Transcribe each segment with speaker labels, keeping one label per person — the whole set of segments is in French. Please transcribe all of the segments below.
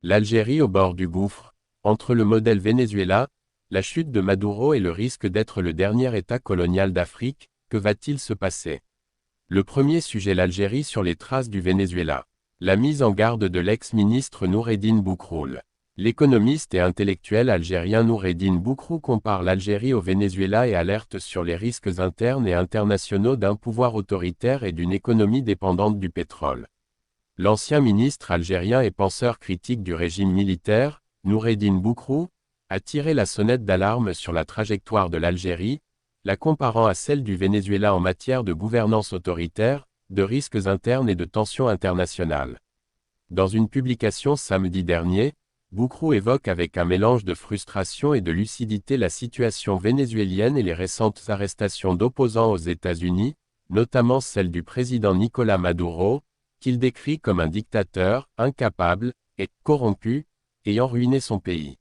Speaker 1: L'Algérie au bord du gouffre. Entre le modèle Venezuela, la chute de Maduro et le risque d'être le dernier État colonial d'Afrique, que va-t-il se passer? Le premier sujet: l'Algérie sur les traces du Venezuela. La mise en garde de l'ex-ministre Noureddine Boukroul. L'économiste et intellectuel algérien Noureddine Boukrou compare l'Algérie au Venezuela et alerte sur les risques internes et internationaux d'un pouvoir autoritaire et d'une économie dépendante du pétrole. L'ancien ministre algérien et penseur critique du régime militaire, Noureddine Boukrou, a tiré la sonnette d'alarme sur la trajectoire de l'Algérie, la comparant à celle du Venezuela en matière de gouvernance autoritaire, de risques internes et de tensions internationales. Dans une publication samedi dernier, Boukrou évoque avec un mélange de frustration et de lucidité la situation vénézuélienne et les récentes arrestations d'opposants aux États-Unis, notamment celle du président Nicolás Maduro, qu'il décrit comme un dictateur, incapable, et corrompu, ayant ruiné son pays.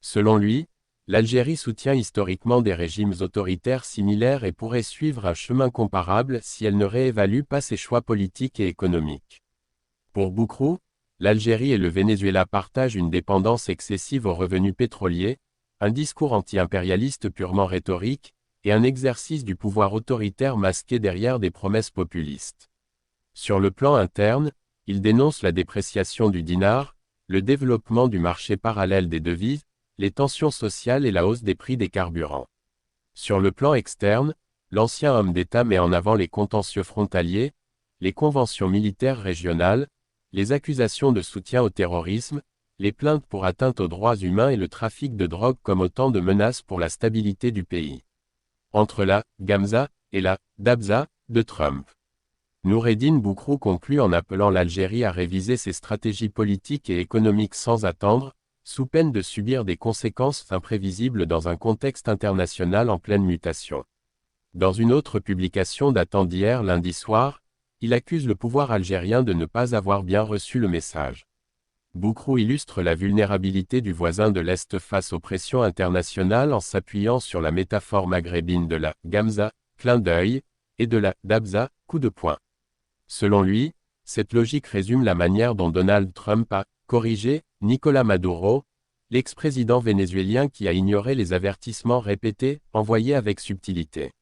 Speaker 1: Selon lui, l'Algérie soutient historiquement des régimes autoritaires similaires et pourrait suivre un chemin comparable si elle ne réévalue pas ses choix politiques et économiques. Pour Boukrou, l'Algérie et le Venezuela partagent une dépendance excessive aux revenus pétroliers, un discours anti-impérialiste purement rhétorique, et un exercice du pouvoir autoritaire masqué derrière des promesses populistes. Sur le plan interne, il dénonce la dépréciation du dinar, le développement du marché parallèle des devises, les tensions sociales et la hausse des prix des carburants. Sur le plan externe, l'ancien homme d'État met en avant les contentieux frontaliers, les conventions militaires régionales, les accusations de soutien au terrorisme, les plaintes pour atteinte aux droits humains et le trafic de drogue comme autant de menaces pour la stabilité du pays. Entre la Gamza et la Dabza de Trump. Noureddine Boukrou conclut en appelant l'Algérie à réviser ses stratégies politiques et économiques sans attendre, sous peine de subir des conséquences imprévisibles dans un contexte international en pleine mutation. Dans une autre publication datant d'hier lundi soir, il accuse le pouvoir algérien de ne pas avoir bien reçu le message. Boukrou illustre la vulnérabilité du voisin de l'Est face aux pressions internationales en s'appuyant sur la métaphore maghrébine de la Gamza, clin d'œil, et de la Dabza, coup de poing. Selon lui, cette logique résume la manière dont Donald Trump a corrigé Nicolás Maduro, l'ex-président vénézuélien qui a ignoré les avertissements répétés, envoyés avec subtilité.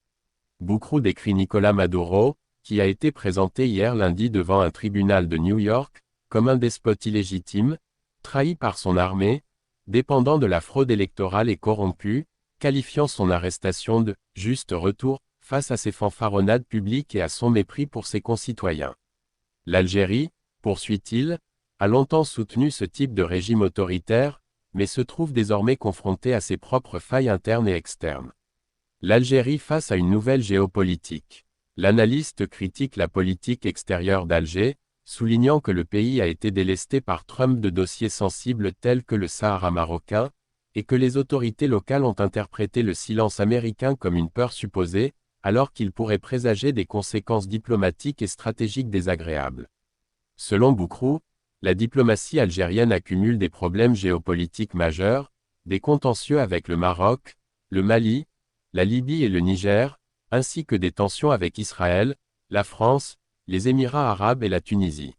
Speaker 1: Boukrou décrit Nicolás Maduro, qui a été présenté hier lundi devant un tribunal de New York, comme un despote illégitime, trahi par son armée, dépendant de la fraude électorale et corrompu, qualifiant son arrestation de « juste retour » face à ses fanfaronnades publiques et à son mépris pour ses concitoyens. L'Algérie, poursuit-il, a longtemps soutenu ce type de régime autoritaire, mais se trouve désormais confrontée à ses propres failles internes et externes. L'Algérie face à une nouvelle géopolitique. L'analyste critique la politique extérieure d'Alger, soulignant que le pays a été délesté par Trump de dossiers sensibles tels que le Sahara marocain, et que les autorités locales ont interprété le silence américain comme une peur supposée, alors qu'il pourrait présager des conséquences diplomatiques et stratégiques désagréables. Selon Boukrou, la diplomatie algérienne accumule des problèmes géopolitiques majeurs, des contentieux avec le Maroc, le Mali, la Libye et le Niger, ainsi que des tensions avec Israël, la France, les Émirats arabes et la Tunisie.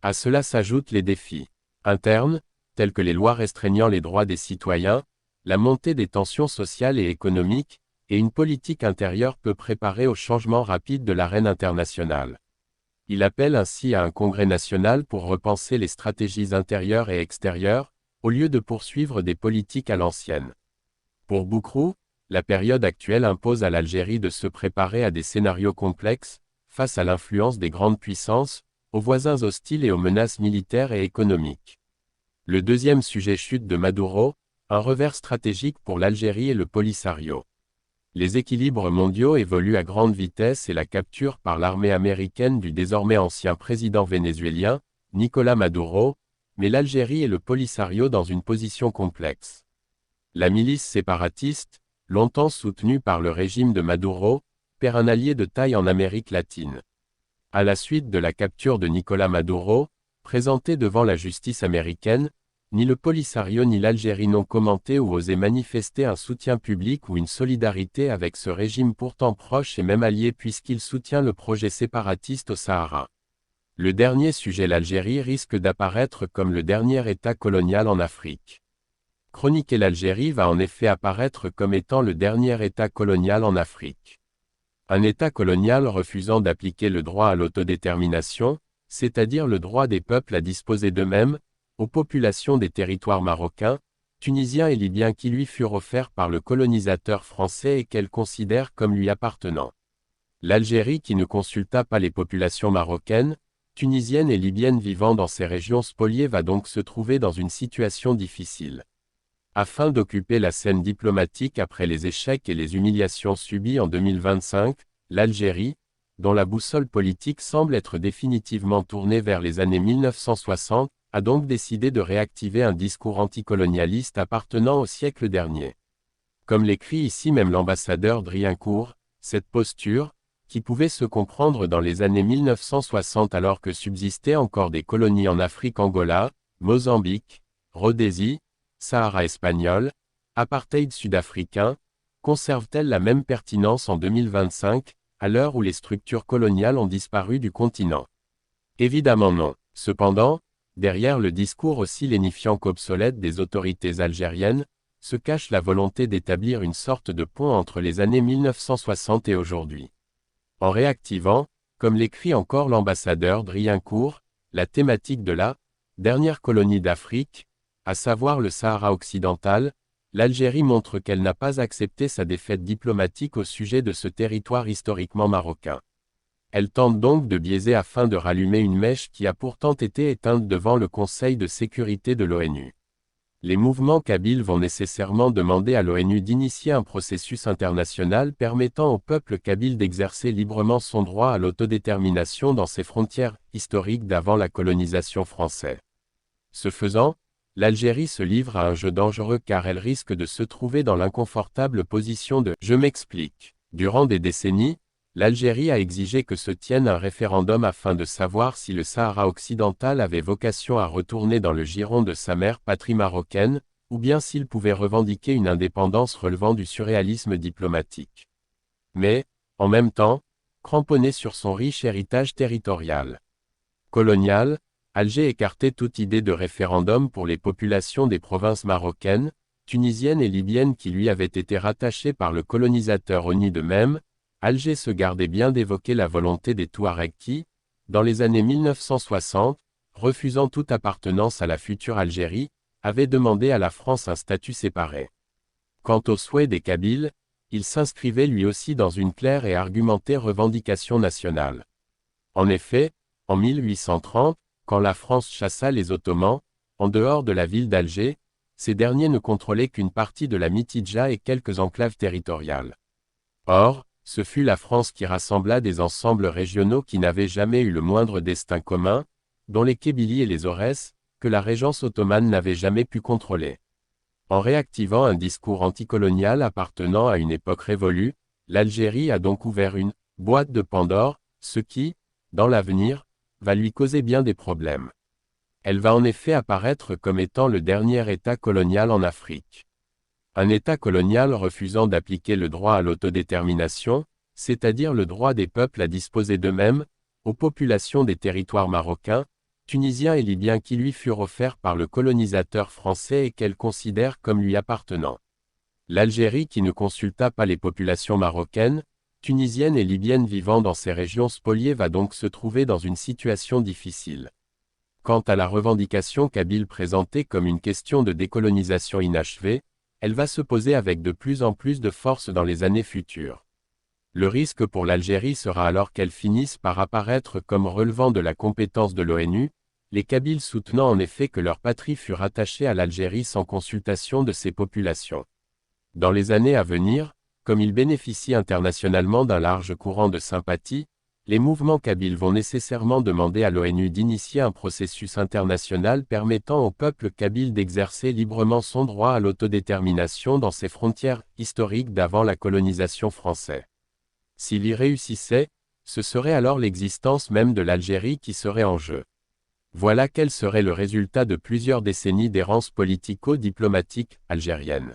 Speaker 1: À cela s'ajoutent les défis internes, tels que les lois restreignant les droits des citoyens, la montée des tensions sociales et économiques, et une politique intérieure peu préparée au changement rapide de l'arène internationale. Il appelle ainsi à un congrès national pour repenser les stratégies intérieures et extérieures, au lieu de poursuivre des politiques à l'ancienne. Pour Boukrou, la période actuelle impose à l'Algérie de se préparer à des scénarios complexes, face à l'influence des grandes puissances, aux voisins hostiles et aux menaces militaires et économiques. Le deuxième sujet: chute de Maduro, un revers stratégique pour l'Algérie et le Polisario. Les équilibres mondiaux évoluent à grande vitesse et la capture par l'armée américaine du désormais ancien président vénézuélien, Nicolás Maduro, met l'Algérie et le Polisario dans une position complexe. La milice séparatiste, longtemps soutenue par le régime de Maduro, perd un allié de taille en Amérique latine. À la suite de la capture de Nicolás Maduro, présenté devant la justice américaine, ni le Polisario ni l'Algérie n'ont commenté ou osé manifester un soutien public ou une solidarité avec ce régime pourtant proche et même allié puisqu'il soutient le projet séparatiste au Sahara. Le dernier sujet, l'Algérie, risque d'apparaître comme le dernier État colonial en Afrique. Chroniquer l'Algérie va en effet apparaître comme étant le dernier État colonial en Afrique. Un État colonial refusant d'appliquer le droit à l'autodétermination, c'est-à-dire le droit des peuples à disposer d'eux-mêmes, aux populations des territoires marocains, tunisiens et libyens qui lui furent offerts par le colonisateur français et qu'elle considère comme lui appartenant. L'Algérie qui ne consulta pas les populations marocaines, tunisiennes et libyennes vivant dans ces régions spoliées va donc se trouver dans une situation difficile. Afin d'occuper la scène diplomatique après les échecs et les humiliations subies en 2025, l'Algérie, dont la boussole politique semble être définitivement tournée vers les années 1960, a donc décidé de réactiver un discours anticolonialiste appartenant au siècle dernier. Comme l'écrit ici même l'ambassadeur Driancourt, cette posture, qui pouvait se comprendre dans les années 1960 alors que subsistaient encore des colonies en Afrique, Angola, Mozambique, Rhodésie, Sahara espagnol, apartheid sud-africain, conserve-t-elle la même pertinence en 2025, à l'heure où les structures coloniales ont disparu du continent? Évidemment non. Cependant, derrière le discours aussi lénifiant qu'obsolète des autorités algériennes, se cache la volonté d'établir une sorte de pont entre les années 1960 et aujourd'hui. En réactivant, comme l'écrit encore l'ambassadeur Driancourt, la thématique de la dernière colonie d'Afrique, à savoir le Sahara occidental, l'Algérie montre qu'elle n'a pas accepté sa défaite diplomatique au sujet de ce territoire historiquement marocain. Elle tente donc de biaiser afin de rallumer une mèche qui a pourtant été éteinte devant le Conseil de sécurité de l'ONU. Les mouvements kabyles vont nécessairement demander à l'ONU d'initier un processus international permettant au peuple kabyle d'exercer librement son droit à l'autodétermination dans ses frontières historiques d'avant la colonisation française. Ce faisant, l'Algérie se livre à un jeu dangereux car elle risque de se trouver dans l'inconfortable position de « je m'explique ». Durant des décennies, l'Algérie a exigé que se tienne un référendum afin de savoir si le Sahara occidental avait vocation à retourner dans le giron de sa mère patrie marocaine, ou bien s'il pouvait revendiquer une indépendance relevant du surréalisme diplomatique. Mais, en même temps, cramponné sur son riche héritage territorial colonial, Alger écartait toute idée de référendum pour les populations des provinces marocaines, tunisiennes et libyennes qui lui avaient été rattachées par le colonisateur au nid de même. Alger se gardait bien d'évoquer la volonté des Touaregs qui, dans les années 1960, refusant toute appartenance à la future Algérie, avaient demandé à la France un statut séparé. Quant aux souhaits des Kabyles, il s'inscrivait lui aussi dans une claire et argumentée revendication nationale. En effet, en 1830, quand la France chassa les Ottomans, en dehors de la ville d'Alger, ces derniers ne contrôlaient qu'une partie de la Mitidja et quelques enclaves territoriales. Or, ce fut la France qui rassembla des ensembles régionaux qui n'avaient jamais eu le moindre destin commun, dont les Kabylies et les Aurès, que la régence ottomane n'avait jamais pu contrôler. En réactivant un discours anticolonial appartenant à une époque révolue, l'Algérie a donc ouvert une boîte de Pandore, ce qui, dans l'avenir, va lui causer bien des problèmes. Elle va en effet apparaître comme étant le dernier État colonial en Afrique. Un État colonial refusant d'appliquer le droit à l'autodétermination, c'est-à-dire le droit des peuples à disposer d'eux-mêmes, aux populations des territoires marocains, tunisiens et libyens qui lui furent offerts par le colonisateur français et qu'elle considère comme lui appartenant. L'Algérie qui ne consulta pas les populations marocaines, tunisiennes et libyennes vivant dans ces régions spoliées va donc se trouver dans une situation difficile. Quant à la revendication kabyle présentée comme une question de décolonisation inachevée, elle va se poser avec de plus en plus de force dans les années futures. Le risque pour l'Algérie sera alors qu'elle finisse par apparaître comme relevant de la compétence de l'ONU, les Kabyles soutenant en effet que leur patrie fut rattachée à l'Algérie sans consultation de ses populations. Dans les années à venir, comme ils bénéficient internationalement d'un large courant de sympathie, les mouvements kabyles vont nécessairement demander à l'ONU d'initier un processus international permettant au peuple kabyle d'exercer librement son droit à l'autodétermination dans ses frontières historiques d'avant la colonisation française. S'il y réussissait, ce serait alors l'existence même de l'Algérie qui serait en jeu. Voilà quel serait le résultat de plusieurs décennies d'errance politico-diplomatique algérienne.